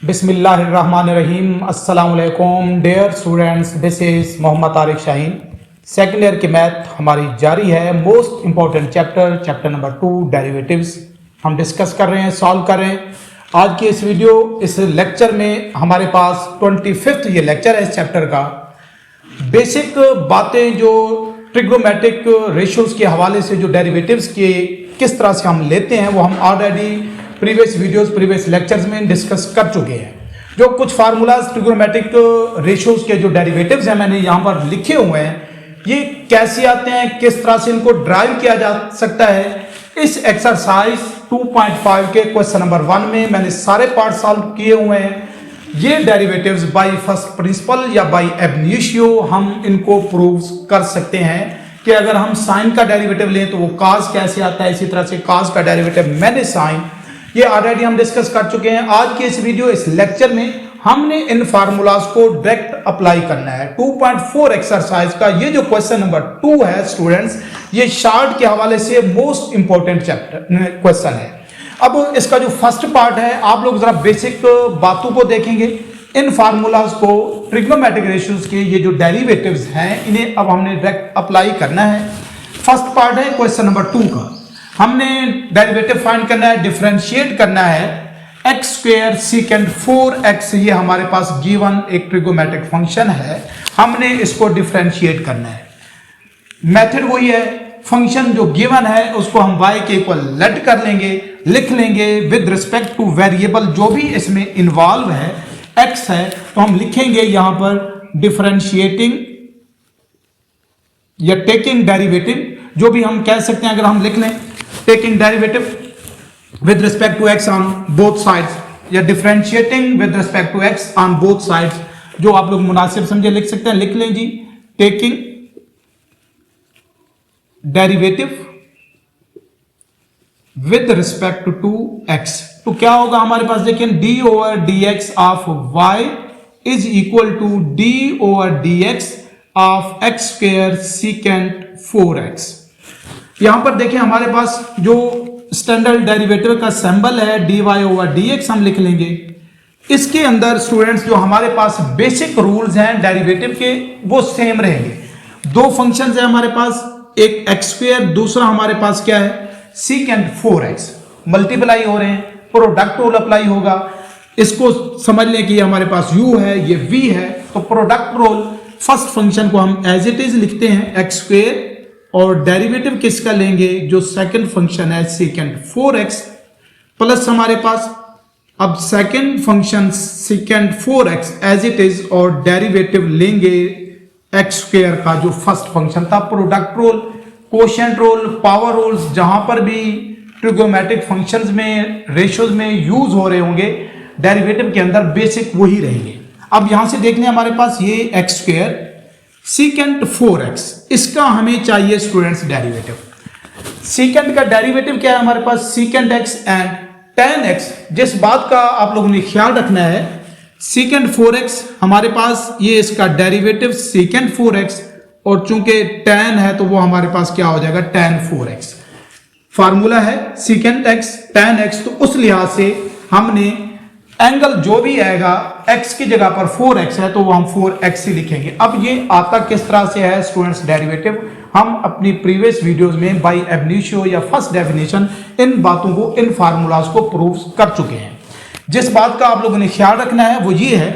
बिस्मिल्लाहिर्रहमानिर्रहीम। अस्सलाम वालेकुम dear students, this is Mohammad Tariq Shaheen. Second year की मैथ हमारी जारी है। Most important chapter number 2 derivatives हम डिस्कस कर रहे हैं, सॉल्व कर रहे हैं। आज की इस लेक्चर में हमारे पास 25th ये लेक्चर है इस चैप्टर का। बेसिक बातें जो ट्रिग्नोमेट्रिक रेशियोज के हवाले से जो डेरिवेटिव्स के किस तरह से हम लेते हैं वो हम already previous videos previous lectures में डिस्कस कर चुके हैं। जो कुछ फार्मूलाज ट्रिग्नोमेट्रिक रेशियोज के जो डेरिवेटिव्स हैं मैंने यहाँ पर लिखे हुए हैं, ये कैसे आते हैं, किस तरह से इनको ड्राइव किया जा सकता है। इस एक्सरसाइज 2.5 के क्वेश्चन नंबर 1 में मैंने सारे पार्ट सॉल्व किए हुए हैं। ये डेरिवेटिव्स बाय फर्स्ट प्रिंसिपल या बाय एब इनिशियो हम इनको प्रूव कर सकते हैं कि अगर हम साइन का डेरिवेटिव लें तो वो काज कैसे आता है, इसी तरह से काज का डेरिवेटिव मैंने साइन, ये ऑलरेडी हम डिस्कस कर चुके हैं। आज के इस लेक्चर में हमने इन फार्मूलाज को डायरेक्ट अप्लाई करना है। 2.4 एक्सरसाइज का ये जो क्वेश्चन नंबर 2 है स्टूडेंट्स, ये शार्ट के हवाले से मोस्ट इंपॉर्टेंट क्वेश्चन है। अब इसका जो फर्स्ट पार्ट है, आप लोग जरा बेसिक बातों को देखेंगे। इन फार्मूलाज को ट्रिग्नोमेट्रिक रेशियोज के ये जो डेरिवेटिव्स हैं इन्हें अब हमने डायरेक्ट अप्लाई करना है। फर्स्ट पार्ट है क्वेश्चन नंबर 2 का। हमने डेरिवेटिव फाइंड करना है, डिफरेंशिएट करना है। एक्स स्क्वायर सीकेंड 4x, ये हमारे पास गिवन एक ट्रिग्नोमेट्रिक फंक्शन है, हमने इसको डिफरेंशिएट करना है। मेथड वही है, फंक्शन जो गिवन है उसको हम y के इक्वल लेट कर लेंगे, लिख लेंगे विद रिस्पेक्ट टू वेरिएबल जो भी इसमें इन्वॉल्व है, x है तो हम लिखेंगे यहां पर डिफरेंशिएटिंग या टेकिंग डेरिवेटिव, जो भी हम कह सकते हैं अगर हम लिख लें taking derivative with respect to x on both sides या differentiating with respect to x on both sides, जो आप लोग मुनासिब समझे लिख सकते हैं, लिख लें जी taking derivative with respect to x। तो क्या होगा हमारे पास, देखिए d over dx of y is equal to d over dx of x square secant 4x। यहां पर देखिए हमारे पास जो स्टैंडर्ड डेरिवेटिव का सिंबल है dy ओवर dx हम लिख लेंगे। इसके अंदर स्टूडेंट्स जो हमारे पास बेसिक रूल्स हैं डेरिवेटिव के वो सेम रहेंगे। दो फंक्शंस हैं हमारे पास, एक एक्स स्क्वायर, दूसरा हमारे पास क्या है सीकेंट 4x, मल्टीप्लाई हो रहे हैं, प्रोडक्ट रूल अप्लाई होगा। इसको समझ लें कि ये हमारे पास u है, ये v है, तो प्रोडक्ट रूल फर्स्ट फंक्शन को हम एज इट इज लिखते हैं एक्स स्क्वायर, और डेरिवेटिव किसका लेंगे जो सेकंड फंक्शन है सेकंड 4x प्लस हमारे पास अब second function second 4x as it is, और डेरिवेटिव लेंगे एक्स स्क्वायर का जो फर्स्ट फंक्शन था। Product rule, quotient rule, power rules जहां पर भी ट्रिग्नोमेट्रिक फंक्शंस में रेशियोज में यूज हो रहे होंगे डेरिवेटिव के अंदर बेसिक वही रहेंगे। अब यहां से देख लें हमारे पास ये एक्स स्क्वायर सीकेंट 4x, इसका हमें चाहिए स्टूडेंट्स डेरिवेटिव। सीकेंट का डेरिवेटिव क्या है हमारे पास, secant x and tan x। जिस बात का आप लोगों ने ख्याल रखना है, सीकेंट 4x हमारे पास ये इसका डेरिवेटिव सीकेंट 4x, और चूंकि tan है तो वो हमारे पास क्या हो जाएगा tan 4x। फार्मूला है सीकेंट x tan x, तो उस लिहाज से हमने एंगल जो भी आएगा x की जगह पर 4x है तो वो हम 4x ही लिखेंगे। अब ये आता किस तरह से है स्टूडेंट्स डेरिवेटिव, हम अपनी प्रीवियस वीडियोस में बाय एब इनिशियो या फर्स्ट डेफिनेशन इन बातों को, इन फार्मूलाज को प्रूव कर चुके हैं। जिस बात का आप लोगों ने ख्याल रखना है वो ये है,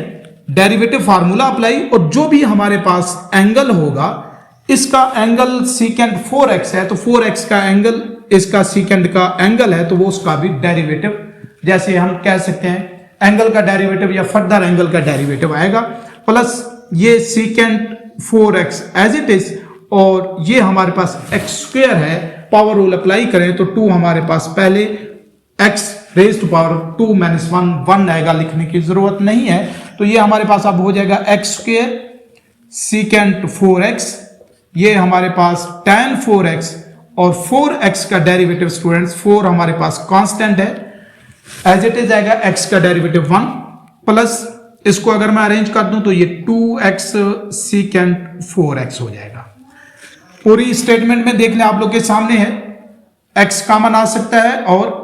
डेरिवेटिव फार्मूला अप्लाई, और जो भी हमारे पास एंगल होगा, इसका एंगल सीकेंट 4x है तो 4x का एंगल इसका सीकेंट का एंगल है तो वो उसका भी डेरिवेटिव, जैसे हम कह सकते हैं एंगल का डेरिवेटिव या फर्दर एंगल का डेरिवेटिव आएगा, प्लस ये secant 4x as it is, और ये हमारे पास एक्स स्क्वायर है, पावर रूल अप्लाई करें तो 2 हमारे पास पहले x raise to power 2 minus 1 आएगा, लिखने की जरूरत नहीं है। तो ये हमारे पास अब हो जाएगा एक्स स्क्वायर सीकेंट 4x, ये हमारे पास tan 4x, और 4x का डेरिवेटिव स्टूडेंट्स 4 हमारे पास कांस्टेंट है, एज इट इज आएगा x का डेरिवेटिव 1, प्लस इसको अगर मैं अरेंज कर दूं तो ये 2x सीकेंट 4x हो जाएगा। पूरी स्टेटमेंट में देख लें आप लोग के सामने है, x कॉमन आ सकता है और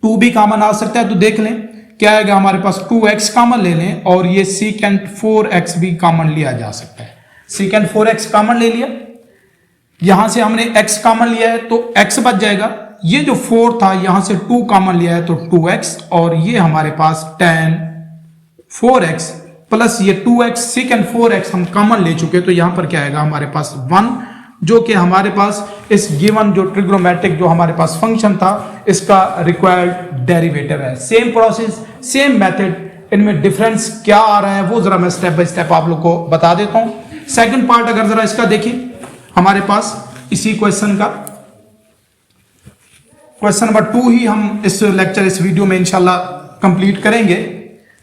2 भी कॉमन आ सकता है, तो देख लें क्या आएगा हमारे पास 2x कॉमन ले लें और ये सीकेंट 4x भी कॉमन लिया जा सकता है। सीकेंट 4x कॉमन ले लिया, यहां से हमने x कॉमन लिया है तो x बच जाएगा। ये जो 4 था यहां से 2 कॉमन लिया है तो 2x, और ये हमारे पास tan 4x प्लस ये 2x सीकेंट 4x हम कॉमन ले चुके, तो यहां पर क्या आएगा हमारे पास 1, जो कि हमारे पास इस गिवन जो ट्रिग्नोमेट्रिक जो हमारे पास फंक्शन था इसका रिक्वायर्ड डेरिवेटिव है। सेम प्रोसेस, सेम मेथड, इनमें डिफरेंस क्या आ रहा है वो जरा मैं स्टेप बाय स्टेप आप लोग को बता देता हूं। सेकंड पार्ट अगर जरा इसका देखिए हमारे पास इसी क्वेश्चन का क्वेश्चन नंबर 2 ही हम इस लेक्चर इस वीडियो में इंशाल्लाह कंप्लीट करेंगे।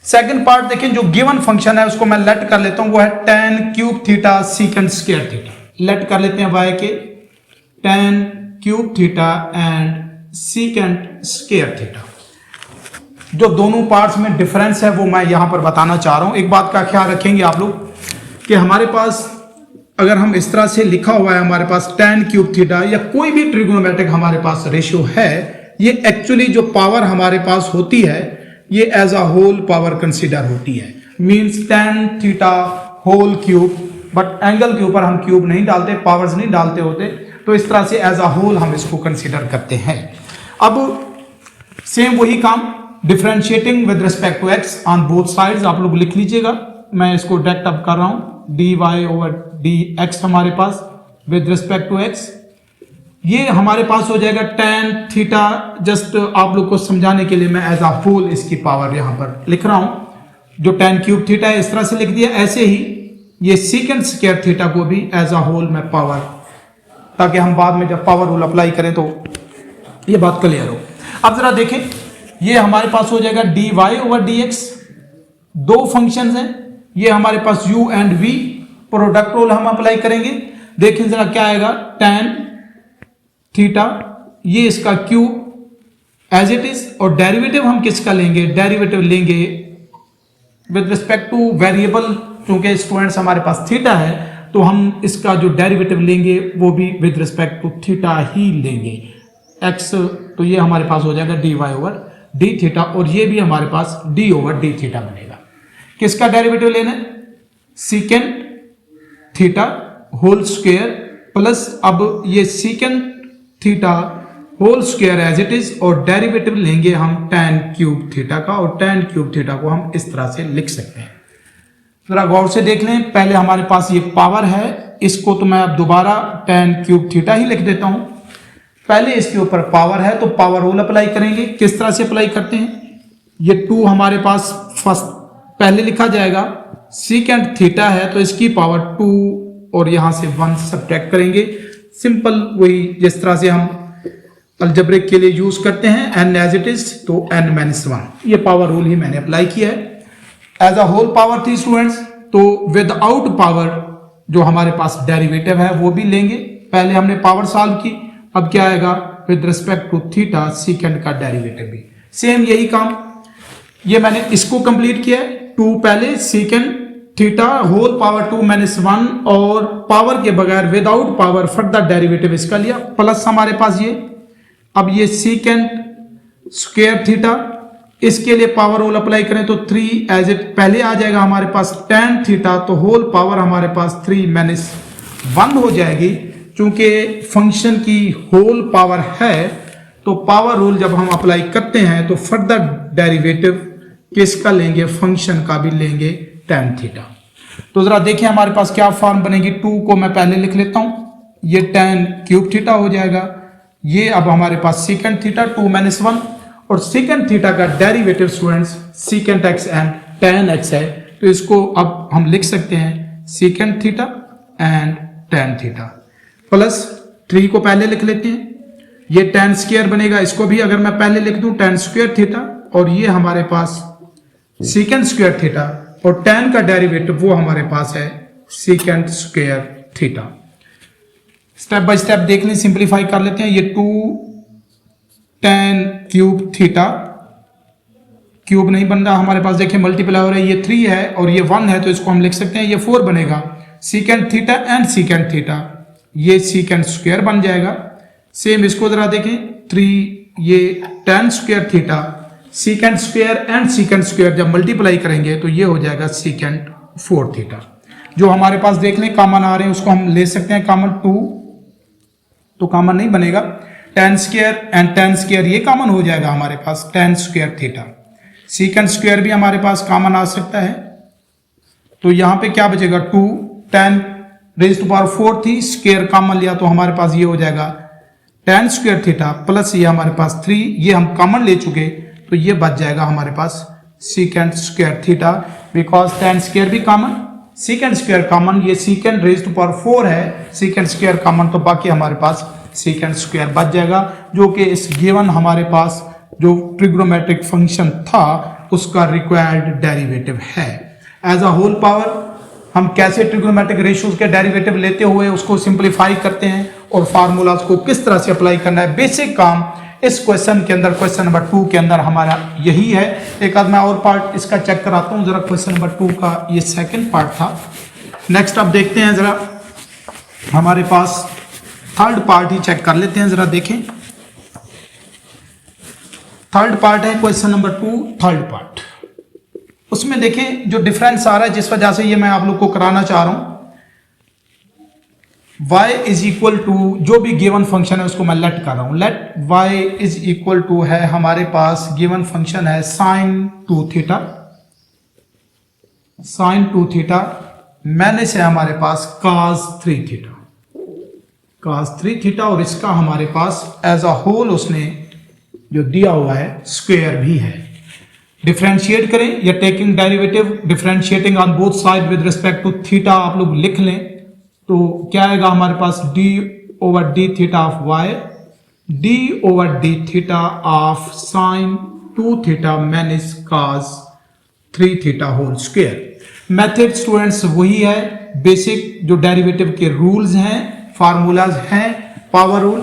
सेकंड पार्ट देखें, जो गिवन फंक्शन है उसको मैं लेट कर लेता हूं, वो है tan cube theta secant square theta. Let कर लेते हैं y के tan cube theta and secant square theta. जो दोनों पार्ट्स में डिफरेंस है वो मैं यहां पर बताना चाह रहा हूं। एक बात का ख्याल रखेंगे आप लोग कि हमारे पास अगर हम इस तरह से लिखा हुआ है हमारे पास tan क्यूब थीटा या कोई भी ट्रिग्नोमेट्रिक हमारे पास रेशियो है, ये एक्चुअली जो पावर हमारे पास होती है ये as a whole power consider होती है, means tan theta whole cube, but angle के ऊपर हम क्यूब नहीं डालते, पावर्स नहीं डालते होते, तो इस तरह से एज अ होल हम इसको कंसीडर करते हैं। अब सेम वही काम differentiating with respect to x on both sides, आप लोग लिख लीजिएगा, मैं इसको डायरेक्ट अब कर रहा हूं, dy ओवर dx हमारे पास विद रिस्पेक्ट टू x, ये हमारे पास हो जाएगा tan थीटा। जस्ट आप लोग को समझाने के लिए मैं एज अ होल इसकी पावर यहां पर लिख रहा हूं, जो tan क्यूब थीटा है इस तरह से लिख दिया। ऐसे ही ये सीकेंट स्क्वायर थीटा को भी एज अ होल में पावर, ताकि हम बाद में जब पावर रूल अप्लाई करें तो ये बात क्लियर हो। अब जरा देखें, ये हमारे पास हो जाएगा dy ओवर dx, दो फंक्शंस हैं, ये हमारे पास u and v, product rule हम अप्लाई करेंगे। देखें जरा क्या आएगा, tan थीटा, ये इसका क्यूब एज इट इज, और डेरिवेटिव हम किसका लेंगे, डेरिवेटिव लेंगे विद रिस्पेक्ट टू वेरिएबल, क्योंकि स्टूडेंट्स हमारे पास थीटा है तो हम इसका जो डेरिवेटिव लेंगे वो भी विद रिस्पेक्ट टू थीटा ही लेंगे x, तो ये हमारे पास हो जाएगा dy ओवर डी थीटा, और ये भी हमारे पास d ओवर डी थीटा बनेगा। किसका डेरिवेटिव लेना है, secant theta whole square plus अब ये secant theta whole square as it is, और डेरिवेटिव लेंगे हम tan क्यूब थीटा का, और tan क्यूब थीटा को हम इस तरह से लिख सकते हैं। जरा गौर से देख लें, पहले हमारे पास ये पावर है, इसको तो मैं अब दोबारा tan क्यूब थीटा ही लिख देता हूं। पहले इसके ऊपर पावर है तो पावर रूल अप्लाई करेंगे। किस तरह से अप्लाई करते हैं, ये 2 हमारे पास फर्स्ट पहले लिखा जाएगा, सीकेंट थीटा है तो इसकी पावर 2 और यहां से 1 सब्ट्रैक्ट करेंगे। सिंपल वही जिस तरह से हम अलजेब्रिक के लिए यूज करते हैं, n एज इट इज तो n-1, ये पावर रूल ही मैंने अप्लाई किया है। एज अ होल पावर थी स्टूडेंट्स, तो विदाउट पावर जो हमारे पास डेरिवेटिव है वो भी लेंगे। पहले हमने पावर सॉल्व की, अब क्या आएगा with respect to theta secant का डेरिवेटिव भी सेम यही काम, ये मैंने इसको कंप्लीट किया है। 2 पहले सीकेंट थीटा होल पावर 2-1, और पावर के बगैर विदाउट पावर फर्दर डेरिवेटिव इसका लिया, प्लस हमारे पास ये अब ये सीकेंट स्क्वायर थीटा, इसके लिए पावर रूल अप्लाई करें तो 3 एज इट पहले आ जाएगा हमारे पास tan थीटा, तो होल पावर हमारे पास 3-1 हो जाएगी। चूंकि फंक्शन की होल पावर है तो पावर रूल जब हम अप्लाई करते हैं तो फर्दर डेरिवेटिव किसका लेंगे, फंक्शन का भी लेंगे tan थीटा। तो जरा देखिए हमारे पास क्या फॉर्म बनेगी, 2 को मैं पहले लिख लेता हूं, ये tan क्यूब थीटा हो जाएगा, ये अब हमारे पास सीकेंट थीटा 2-1, और सीकेंट थीटा का derivative students secant x and tan x है, तो इसको अब हम लिख सकते हैं secant theta and tan theta, plus 3 को पहले लिख लेते हैं, ये tan स्क्वायर बनेगा, इसको भी अगर मैं पहले लिख दूं tan स्क्वायर थीटा, और ये हमारे पास सीकेंट स्क्वायर थीटा, और tan का डेरिवेटिव वो हमारे पास है secant square theta. Step by step देख लें, सिंप्लीफाई कर लेते हैं। ये 2 tan क्यूब थीटा, क्यूब नहीं बन रहा हमारे पास, देखिए मल्टीप्लाई हो रहा है, ये 3 है और ये 1 है, तो इसको हम लिख सकते हैं, ये 4 बनेगा secant theta and secant theta, ये सीकेंट स्क्वायर बन जाएगा। सेम इसको जरा देखें, 3 ये tan square theta secant square and secant square जब मल्टीप्लाई करेंगे तो ये हो जाएगा सीकेंड 4 थीटा। जो हमारे पास देख लें कॉमन आ रहे हैं उसको हम ले सकते हैं कॉमन, 2 तो कॉमन नहीं बनेगा, tan square and tan square ये कॉमन हो जाएगा हमारे पास tan square theta. Secant square भी हमारे पास कॉमन आ सकता है, तो यहाँ पे क्या बचेगा 2 tan रेज़ टू पावर 4 थी, स्क्वायर कॉमन लिया तो हमारे पास ये हो जाएगा tan स्क्वायर थीटा प्लस ये हमारे पास 3, ये हम कॉमन ले चुके तो ये बच जाएगा हमारे पास सीकेंड स्क्वायर थीटा, बिकॉज tan स्क्वायर भी कॉमन, सीकेंड स्क्वायर कॉमन, ये सीकेंड रेज़ टू पावर 4 है, सीकेंड स्क्वायर कॉमन, तो बाकी हमारे पास सीकेंड स्क्वायर बच जाएगा, जो कि इस गिवन हमारे पास जो ट्रिग्नोमेट्रिक फंक्शन था उसका रिक्वायर्ड डेरिवेटिव है। एज अ होल पावर हम कैसे ट्रिग्नोमेट्रिक रेशियोज के डेरिवेटिव लेते हुए उसको सिंप्लीफाई करते हैं और फार्मूलाज को किस तरह से अप्लाई करना है, बेसिक काम इस क्वेश्चन के अंदर, क्वेश्चन नंबर 2 के अंदर हमारा यही है। एक आध मैं और पार्ट इसका चेक कराता हूं जरा, क्वेश्चन नंबर 2 का ये सेकंड पार्ट था। नेक्स्ट अब देखते हैं जरा, हमारे पास थर्ड पार्ट ही चेक कर लेते हैं, जरा देखें। थर्ड पार्ट है क्वेश्चन नंबर 2, थर्ड पार्ट। उसमें देखें जो डिफरेंस आ रहा है, जिस वजह से ये मैं आप लोग को कराना चाह रहा हूं, y इज इक्वल टू जो भी गिवन फंक्शन है उसको मैं लेट कर रहा हूं, let y is equal to है हमारे पास गिवन फंक्शन है sin 2 theta, sin 2 theta minus है हमारे पास cos 3 थीटा, cos 3 थीटा, और इसका हमारे पास एज अ होल उसने जो दिया हुआ है स्क्वायर भी है। डिफरेंशिएट करें या taking derivative differentiating on both side with respect to theta आप लोग लिख लें तो क्या आएगा हमारे पास d over d theta of y, d over d theta of sine 2 theta minus cos 3 theta whole square. Method students वही है, बेसिक जो डेरिवेटिव के रूल्स हैं, फार्मूलाज हैं, power rule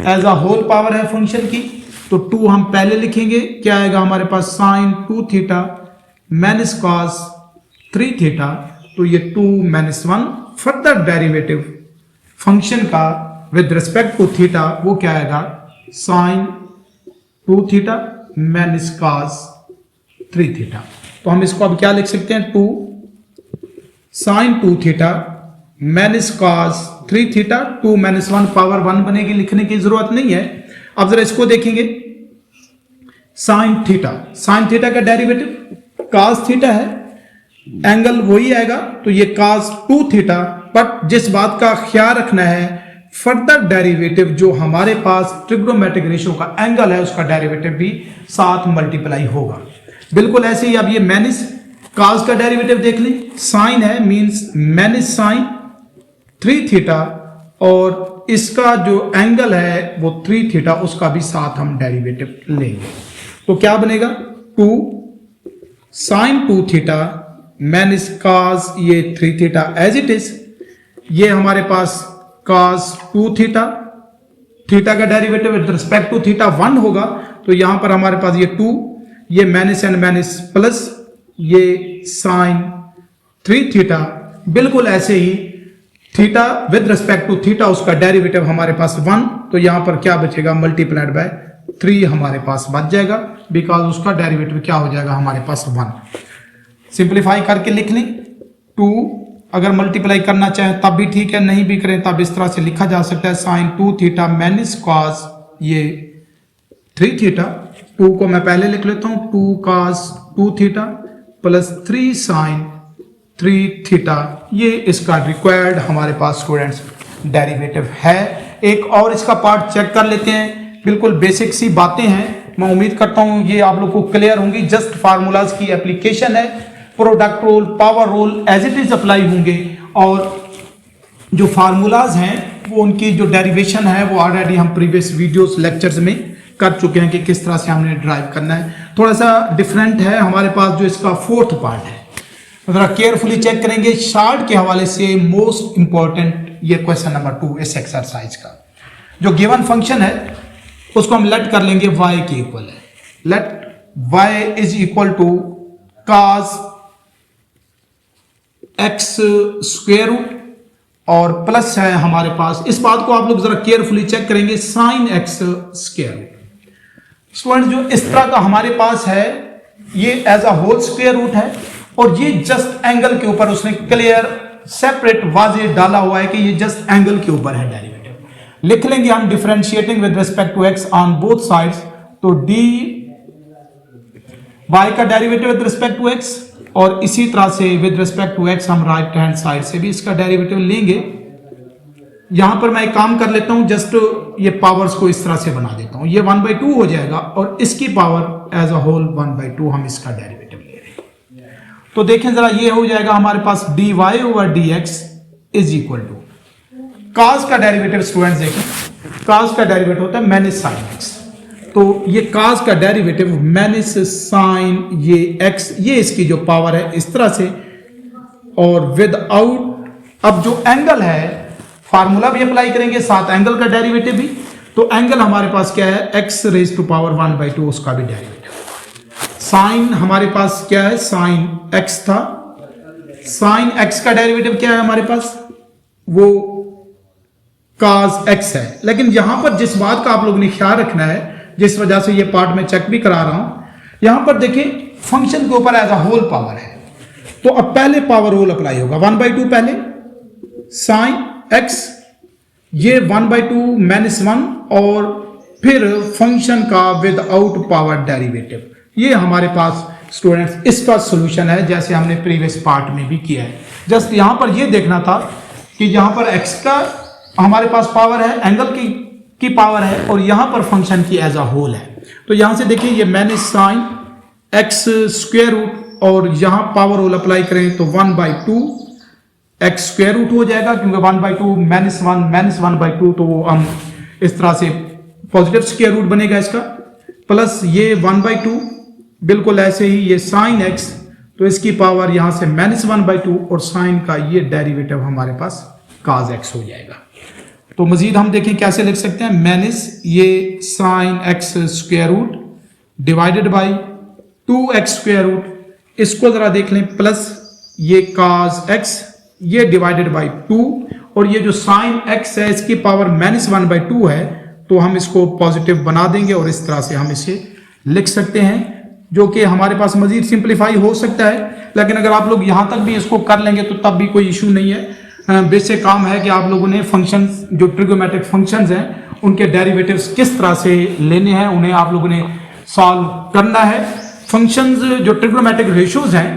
as a whole power है फंक्शन की, तो 2 हम पहले लिखेंगे, क्या आएगा हमारे पास sine 2 theta minus cos 3 theta, तो ये 2 माइनस 1 फर्दर डेरिवेटिव फंक्शन का विद रिस्पेक्ट टू थीटा वो क्या आएगा sine 2 theta minus cos 3 theta. तो हम इसको अब क्या लिख सकते हैं 2 sine 2 theta minus cos 3 theta, 2 minus 1 power 1 बनेगी, लिखने की जरूरत नहीं है। अब जरा इसको देखेंगे, साइन थीटा का डेरिवेटिव cos थीटा है, एंगल वही आएगा तो ये cos 2 थीटा, बट जिस बात का ख्याल रखना है फर्दर डेरिवेटिव जो हमारे पास ट्रिग्नोमेट्रिक रेशियो का एंगल है उसका डेरिवेटिव भी साथ मल्टीप्लाई होगा। बिल्कुल ऐसे ही अब ये माइनस cos का डेरिवेटिव देख लें, साइन है मींस माइनस साइन 3 थीटा, और इसका जो एंगल है वो 3 थीटा, उसका भी साथ हम डेरिवेटिव लेंगे, तो क्या बनेगा 2 साइन 2 थीटा माइनस cos ये 3 थीटा एज इट इज, ये हमारे पास cos 2 थीटा, थीटा का derivative with respect to theta 1 होगा, तो यहां पर हमारे पास ये 2, ये माइनस एंड माइनस प्लस, ये साइन 3 थीटा, बिल्कुल ऐसे ही theta with respect to theta उसका डेरिवेटिव हमारे पास 1, तो यहां पर क्या बचेगा मल्टीप्लाइड बाय 3 हमारे पास बच जाएगा, बिकॉज उसका डेरिवेटिव क्या हो जाएगा हमारे पास 1। सिंप्लीफाई करके लिख लें, 2 अगर मल्टीप्लाई करना चाहें तब भी ठीक है, नहीं भी करें तब इस तरह से लिखा जा सकता है साइन 2 थीटा माइनस cos ये 3 थीटा, 2 को मैं पहले लिख लेता हूं 2 cos 2 theta plus 3 sine 3 theta, ये इसका रिक्वायर्ड हमारे पास स्टूडेंट्स डेरिवेटिव है। एक और इसका पार्ट चेक कर लेते हैं, बिल्कुल बेसिक सी बातें हैं, मैं उम्मीद करता हूं ये आप लोग को क्लियर होंगी, जस्ट फार्मूलाज की एप्लीकेशन है, product rule power rule as it is apply होंगे, और जो फार्मूलाज हैं वो उनकी जो डेरिवेशन है वो ऑलरेडी हम प्रीवियस वीडियोस लेक्चर्स में कर चुके हैं कि किस तरह से हमने ड्राइव करना है। थोड़ा सा डिफरेंट है हमारे पास जो इसका फोर्थ पार्ट है, जरा केयरफुली चेक करेंगे, शार्ट के हवाले से मोस्ट इंपॉर्टेंट ये क्वेश्चन नंबर 2 इस एक्सरसाइज का। जो गिवन फंक्शन है उसको हम लेट कर लेंगे y के इक्वल है, let y is equal to cos x square root, और प्लस है हमारे पास, इस बात को आप लोग जरा केयरफुली चेक करेंगे, sine x square root. Student जो इस तरह का हमारे पास है ये as a whole square root है, और ये जस्ट एंगल के ऊपर उसने क्लियर सेपरेट वाजे डाला हुआ है कि ये जस्ट एंगल के ऊपर है डेरिवेटिव। लिख लेंगे हम differentiating with respect to x on both sides, तो डी वाई का derivative with respect to x, और इसी तरह से विद रिस्पेक्ट टू एक्स हम राइट हैंड साइड से भी इसका डेरिवेटिव लेंगे। यहां पर मैं एक काम कर लेता हूं, जस्ट ये पावर्स को इस तरह से बना देता हूं, ये 1/2 हो जाएगा और इसकी पावर एज अ होल 1/2 हम इसका डेरिवेटिव ले रहे हैं। तो देखें जरा, ये हो जाएगा हमारे पास dy ओवर dx is equal to cos का डेरिवेटिव। स्टूडेंट्स देखें, cos का डेरिवेटिव होता है माइनस साइन x, तो ये cos का डेरिवेटिव माइनस साइन ये x, ये इसकी जो पावर है इस तरह से, और विदाउट अब जो एंगल है फार्मूला भी अप्लाई करेंगे साथ एंगल का डेरिवेटिव भी, तो एंगल हमारे पास क्या है x रेज टू पावर 1/2 उसका भी डेरिवेटिव। साइन हमारे पास क्या है, साइन x था, साइन x का डेरिवेटिव क्या है हमारे पास, वो cos x है। लेकिन यहां पर जिस बात का आप लोगों ने ख्याल रखना है, जिस वजह से ये पार्ट में चेक भी करा रहा हूं, यहां पर देखिए फंक्शन के ऊपर एज अ होल पावर है, तो अब पहले पावर रूल अप्लाई होगा, 1/2 पहले साइन x, ये 1/2 -1, और फिर फंक्शन का विदाउट पावर डेरिवेटिव। ये हमारे पास स्टूडेंट्स इसका सॉल्यूशन है, जैसे हमने प्रीवियस पार्ट में भी किया है। जस्ट यहां पर ये देखना था कि यहां पर x का हमारे पास पावर है, एंगल की पावर है, और यहां पर फंक्शन की एज अ होल है। तो यहां से देखिए ये minus sine x square root, और यहां पावर रूल अप्लाई करें तो 1/2 x स्क्वायर रूट हो जाएगा, क्योंकि 1/2 -1/2, तो वो हम इस तरह से पॉजिटिव स्क्वायर रूट बनेगा इसका, प्लस ये 1/2 बिल्कुल ऐसे ही ये साइन x, तो इसकी पावर यहां से -1/2, और साइन का ये डेरिवेटिव हमारे पास cos x हो जाएगा। तो मजीद हम देखें कैसे लिख सकते हैं, माइनस ये sine x square root divided by 2x square root, इसको जरा देख लें, प्लस ये cos x ये डिवाइडेड बाई 2, और ये जो साइन x है इसकी पावर -1/2 है, तो हम इसको पॉजिटिव बना देंगे और इस तरह से हम इसे लिख सकते हैं, जो कि हमारे पास मजीद सिंप्लीफाई हो सकता है। लेकिन अगर आप लोग यहाँ तक भी इसको कर लेंगे तो तब भी कोई इशू नहीं है। बेसिक काम है कि आप लोगों ने फंक्शंस, जो ट्रिगोमेट्रिक फंक्शंस हैं उनके डेरिवेटिव्स किस तरह से लेने हैं, उन्हें आप लोगों ने सॉल्व करना है। फंक्शंस जो ट्रिगोमेट्रिक रेशियोज हैं,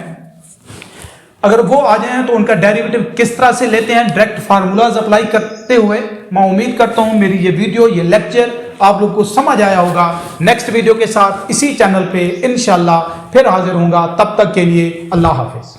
अगर वो आ जाए तो उनका डेरिवेटिव किस तरह से लेते हैं डायरेक्ट फार्मूलाज अप्लाई करते हुए, मैं उम्मीद करता हूं मेरी ये वीडियो, ये लेक्चर आप लोग को समझ आया होगा। नेक्स्ट वीडियो के साथ इसी चैनल पे इंशाल्लाह फिर हाजिर होऊंगा, तब तक के लिए अल्लाह हाफिज।